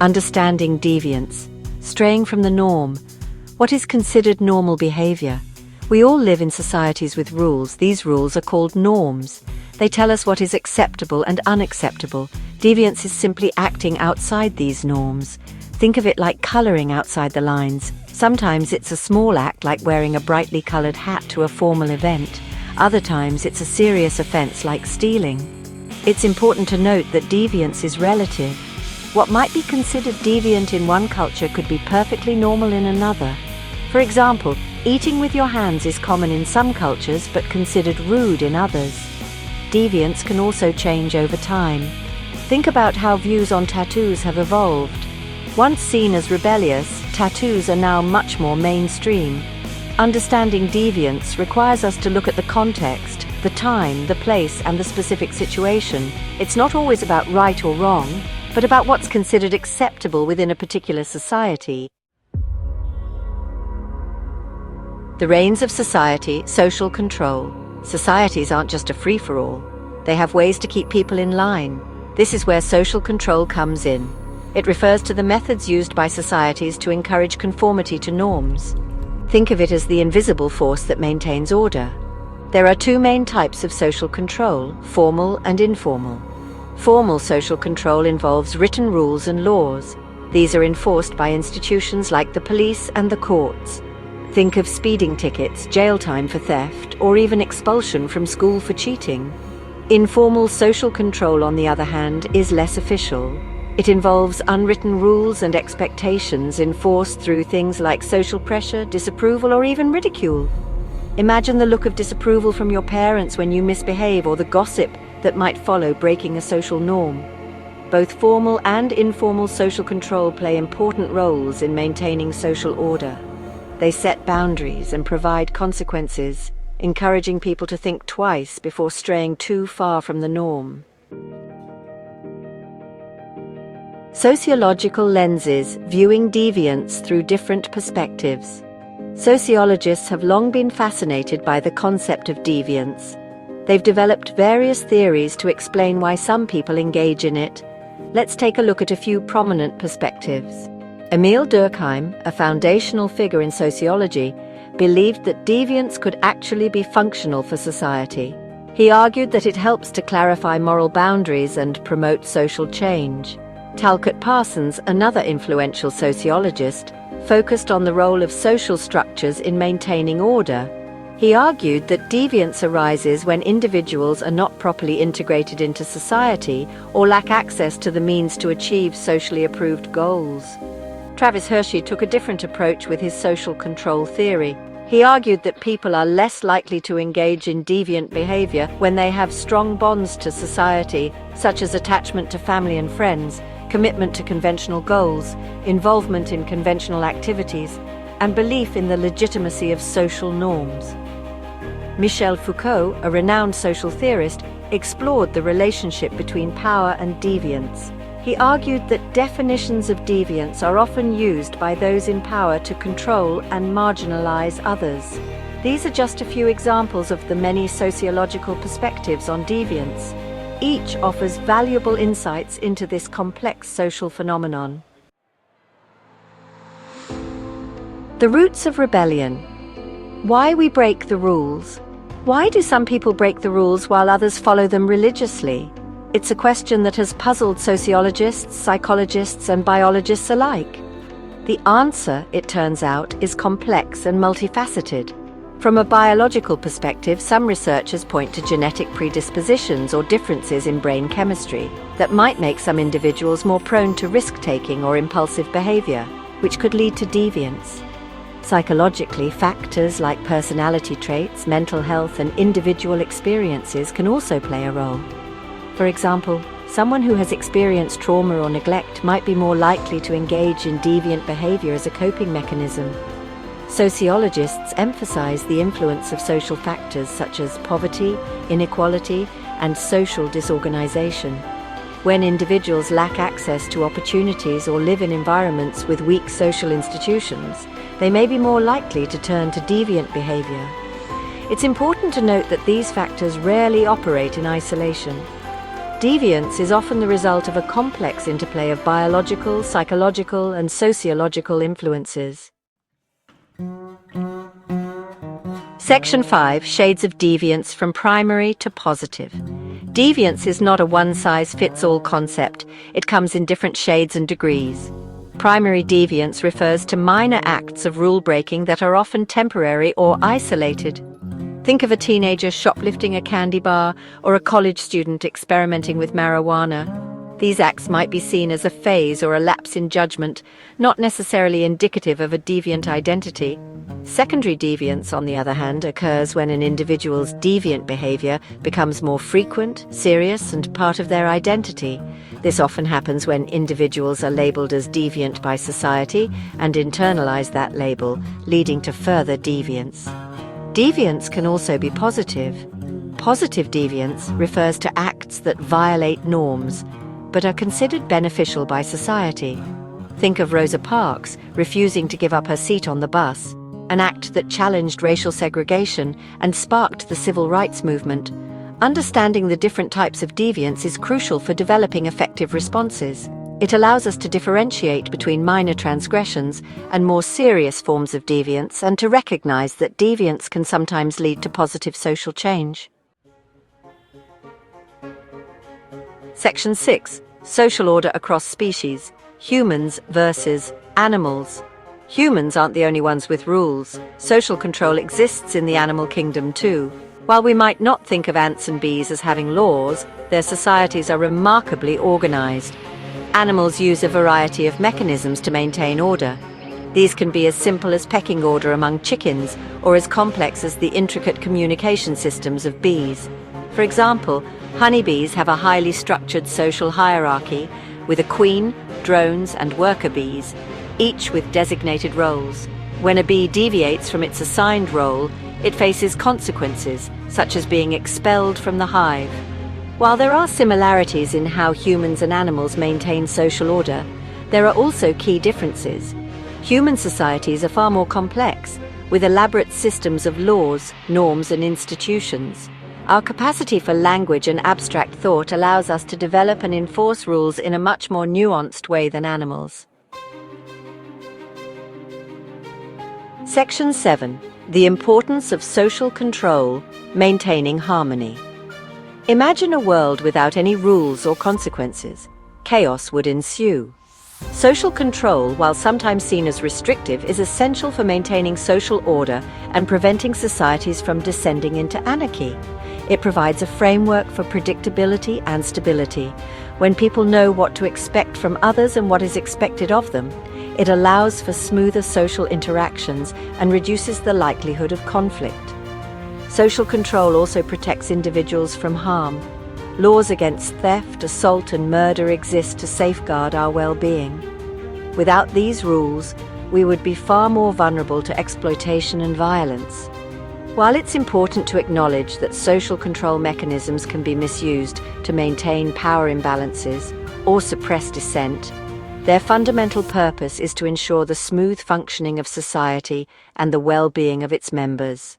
Understanding deviance, straying from the norm. What is considered normal behavior? We all live in societies with rules. These rules are called norms. They tell us what is acceptable and unacceptable. Deviance is simply acting outside these norms. Think of it like coloring outside the lines. Sometimes it's a small act like wearing a brightly colored hat to a formal event. Other times it's a serious offense like stealing. It's important to note that deviance is relative. What might be considered deviant in one culture could be perfectly normal in another. For example, eating with your hands is common in some cultures but considered rude in others. Deviance can also change over time. Think about how views on tattoos have evolved. Once seen as rebellious, tattoos are now much more mainstream. Understanding deviance requires us to look at the context, the time, the place, and the specific situation. It's not always about right or wrong, but about what's considered acceptable within a particular society. The reins of society, social control. Societies aren't just a free-for-all. They have ways to keep people in line. This is where social control comes in. It refers to the methods used by societies to encourage conformity to norms. Think of it as the invisible force that maintains order. There are two main types of social control, formal and informal. Formal social control involves written rules and laws. These are enforced by institutions like the police and the courts. Think of speeding tickets, jail time for theft, or even expulsion from school for cheating. Informal social control, on the other hand, is less official. It involves unwritten rules and expectations enforced through things like social pressure, disapproval, or even ridicule. Imagine the look of disapproval from your parents when you misbehave, or the gossip that might follow breaking a social norm. Both formal and informal social control play important roles in maintaining social order. They set boundaries and provide consequences, encouraging people to think twice before straying too far from the norm. Sociological lenses, viewing deviance through different perspectives. Sociologists have long been fascinated by the concept of deviance. They've developed various theories to explain why some people engage in it. Let's take a look at a few prominent perspectives. Emil Durkheim, a foundational figure in sociology, believed that deviance could actually be functional for society. He argued that it helps to clarify moral boundaries and promote social change. Talcott Parsons, another influential sociologist, focused on the role of social structures in maintaining order. He argued that deviance arises when individuals are not properly integrated into society or lack access to the means to achieve socially approved goals. Travis Hirschi took a different approach with his social control theory. He argued that people are less likely to engage in deviant behavior when they have strong bonds to society, such as attachment to family and friends, commitment to conventional goals, involvement in conventional activities, and belief in the legitimacy of social norms. Michel Foucault, a renowned social theorist, explored the relationship between power and deviance. He argued that definitions of deviance are often used by those in power to control and marginalize others. These are just a few examples of the many sociological perspectives on deviance. Each offers valuable insights into this complex social phenomenon. The roots of rebellion. Why we break the rules. Why do some people break the rules while others follow them religiously? It's a question that has puzzled sociologists, psychologists, and biologists alike. The answer, it turns out, is complex and multifaceted. From a biological perspective, some researchers point to genetic predispositions or differences in brain chemistry that might make some individuals more prone to risk-taking or impulsive behavior, which could lead to deviance. Psychologically, factors like personality traits, mental health, and individual experiences can also play a role. For example, someone who has experienced trauma or neglect might be more likely to engage in deviant behavior as a coping mechanism. Sociologists emphasize the influence of social factors such as poverty, inequality, and social disorganization. When individuals lack access to opportunities or live in environments with weak social institutions, they may be more likely to turn to deviant behavior. It's important to note that these factors rarely operate in isolation. Deviance is often the result of a complex interplay of biological, psychological, and sociological influences. Section 5. Shades of deviance from primary to positive. Deviance is not a one-size-fits-all concept. It comes in different shades and degrees. Primary deviance refers to minor acts of rule-breaking that are often temporary or isolated. Think of a teenager shoplifting a candy bar or a college student experimenting with marijuana. These acts might be seen as a phase or a lapse in judgment, not necessarily indicative of a deviant identity. Secondary deviance, on the other hand, occurs when an individual's deviant behavior becomes more frequent, serious, and part of their identity. This often happens when individuals are labeled as deviant by society and internalize that label, leading to further deviance. Deviance can also be positive. Positive deviance refers to acts that violate norms, but are considered beneficial by society. Think of Rosa Parks refusing to give up her seat on the bus, an act that challenged racial segregation and sparked the civil rights movement. Understanding the different types of deviance is crucial for developing effective responses. It allows us to differentiate between minor transgressions and more serious forms of deviance, and to recognize that deviance can sometimes lead to positive social change. Section 6. Social order across species. Humans versus animals. Humans aren't the only ones with rules. Social control exists in the animal kingdom too. While we might not think of ants and bees as having laws, their societies are remarkably organized. Animals use a variety of mechanisms to maintain order. These can be as simple as pecking order among chickens, or as complex as the intricate communication systems of bees. For example, honeybees have a highly structured social hierarchy, with a queen, drones, and worker bees, each with designated roles. When a bee deviates from its assigned role, it faces consequences, such as being expelled from the hive. While there are similarities in how humans and animals maintain social order, there are also key differences. Human societies are far more complex, with elaborate systems of laws, norms, and institutions. Our capacity for language and abstract thought allows us to develop and enforce rules in a much more nuanced way than animals. Section 7. The importance of social control, maintaining harmony. Imagine a world without any rules or consequences. Chaos would ensue. Social control, while sometimes seen as restrictive, is essential for maintaining social order and preventing societies from descending into anarchy. It provides a framework for predictability and stability. When people know what to expect from others and what is expected of them, it allows for smoother social interactions and reduces the likelihood of conflict. Social control also protects individuals from harm. Laws against theft, assault, and murder exist to safeguard our well-being. Without these rules, we would be far more vulnerable to exploitation and violence. While it's important to acknowledge that social control mechanisms can be misused to maintain power imbalances or suppress dissent, their fundamental purpose is to ensure the smooth functioning of society and the well-being of its members.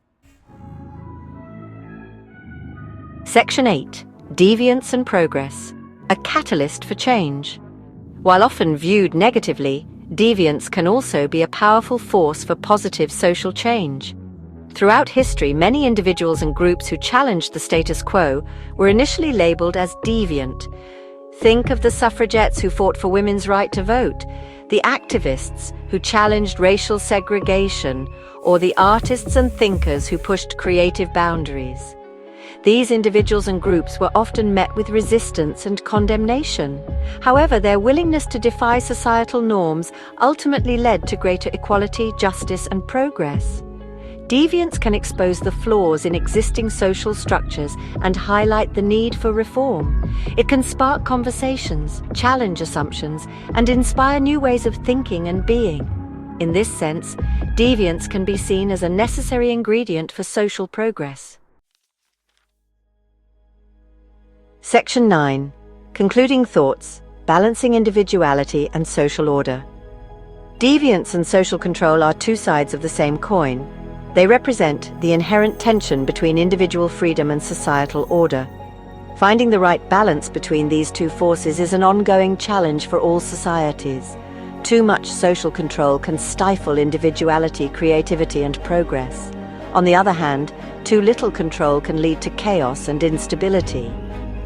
Section 8. Deviance and progress, a catalyst for change. While often viewed negatively, deviance can also be a powerful force for positive social change. Throughout history, many individuals and groups who challenged the status quo were initially labeled as deviant. Think of the suffragettes who fought for women's right to vote, the activists who challenged racial segregation, or the artists and thinkers who pushed creative boundaries. These individuals and groups were often met with resistance and condemnation. However, their willingness to defy societal norms ultimately led to greater equality, justice, and progress. Deviance can expose the flaws in existing social structures and highlight the need for reform. It can spark conversations, challenge assumptions, and inspire new ways of thinking and being. In this sense, deviance can be seen as a necessary ingredient for social progress. Section 9. Concluding thoughts, balancing individuality and social order. Deviance and social control are two sides of the same coin. They represent the inherent tension between individual freedom and societal order. Finding the right balance between these two forces is an ongoing challenge for all societies. Too much social control can stifle individuality, creativity, and progress. On the other hand, too little control can lead to chaos and instability.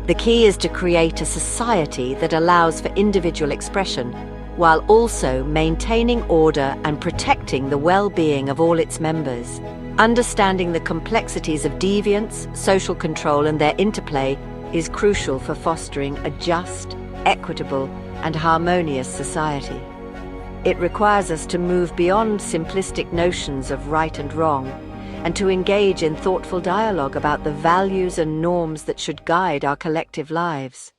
The key is to create a society that allows for individual expression, while also maintaining order and protecting the well-being of all its members. Understanding the complexities of deviance, social control, and their interplay is crucial for fostering a just, equitable, and harmonious society. It requires us to move beyond simplistic notions of right and wrong, and to engage in thoughtful dialogue about the values and norms that should guide our collective lives.